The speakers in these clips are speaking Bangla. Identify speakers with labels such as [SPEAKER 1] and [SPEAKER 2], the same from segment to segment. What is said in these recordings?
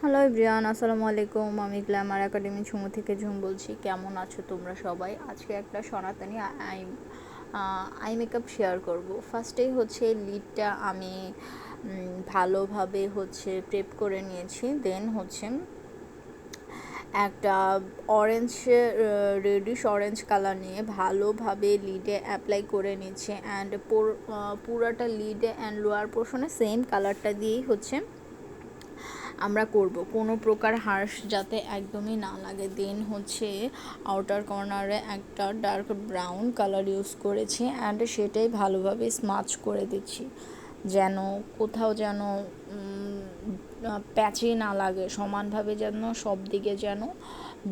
[SPEAKER 1] হ্যালো এভরিওয়ান, আসসালামু আলাইকুম। আমি গ্ল্যামার একাডেমি ঝুমু থেকে ঝুম বলছি। কেমন আছো তোমরা সবাই? আজকে একটা সনাতনী আই আই মেকআপ শেয়ার করব। ফার্স্টেই হচ্ছে লিডটা আমি ভালোভাবে প্রেপ করে নিয়েছি। দেন একটা অরেঞ্জ রেডিশ অরেঞ্জ কালার নিয়ে ভালোভাবে লিডে অ্যাপ্লাই করে নিচ্ছে। অ্যান্ড পুরাটা লিডে অ্যান্ড লোয়ার পোর্শনে সেম কালারটা দিয়েই আমরা করব, কোনো প্রকার হার্শ যাতে একদমই না লাগে। দেন আউটার কর্নারে একটা ডার্ক ব্রাউন কালার ইউজ করেছি অ্যান্ড সেটাই ভালোভাবে স্মাচ করে দিচ্ছি, যেন কোথাও প্যাচে না লাগে, সমানভাবে যেন সব দিকে যেন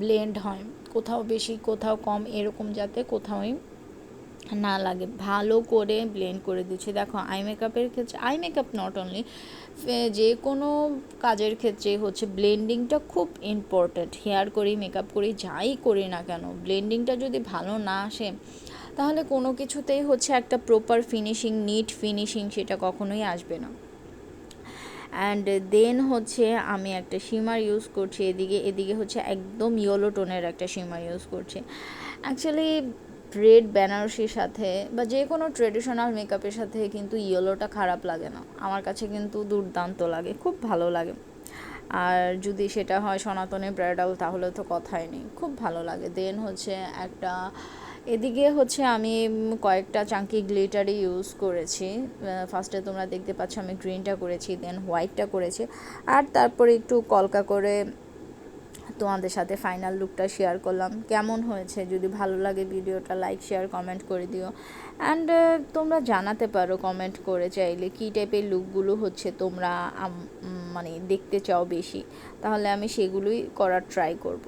[SPEAKER 1] ব্লেন্ড হয়, কোথাও বেশি কোথাও কম এরকম যাতে কোথাওই না লাগে। ভালো করে ব্লেন্ড করে দিচ্ছি। দেখো, আই মেকআপের ক্ষেত্রে, আই মেকআপ নট অনলি, যে কোনো কাজের ক্ষেত্রে ব্লেন্ডিংটা খুব ইম্পর্ট্যান্ট। হেয়ার করি, মেকআপ করি, যাই করি না কেন, ব্লেন্ডিংটা যদি ভালো না আসে তাহলে কোনো কিছুতেই একটা প্রপার ফিনিশিং, নিট ফিনিশিং সেটা কখনোই আসবে না। অ্যান্ড দেন আমি একটা শিমার ইউজ করছি। এদিকে একদম ইয়েলো টোনের একটা শিমার ইউজ করছি। অ্যাকচুয়ালি রেড বেনারসির সাথে বা যে কোনো ট্রেডিশনাল মেকআপের সাথে কিন্তু ইয়েলোটা খারাপ লাগে না, আমার কাছে কিন্তু দুর্দান্ত লাগে, খুব ভালো লাগে। আর যদি সেটা হয় সনাতনী ব্রাইডাল তাহলে তো কথাই নেই, খুব ভালো লাগে। দেন একটা এদিকে আমি কয়েকটা চাঙ্কি গ্লিটারই ইউজ করেছি। ফার্স্টে তোমরা দেখতে পাচ্ছ আমি গ্রিনটা করেছি, দেন হোয়াইটটা করেছি, আর তারপরে একটু কলকা করে তোমাদের সাথে ফাইনাল লুকটা শেয়ার করলাম। কেমন হয়েছে যদি ভালো লাগে ভিডিওটা লাইক শেয়ার কমেন্ট করে দিও। অ্যান্ড তোমরা জানাতে পারো কমেন্ট করে চাইলে কী টাইপের লুকগুলো তোমরা মানে দেখতে চাও বেশি, তাহলে আমি সেগুলোই করার ট্রাই করব।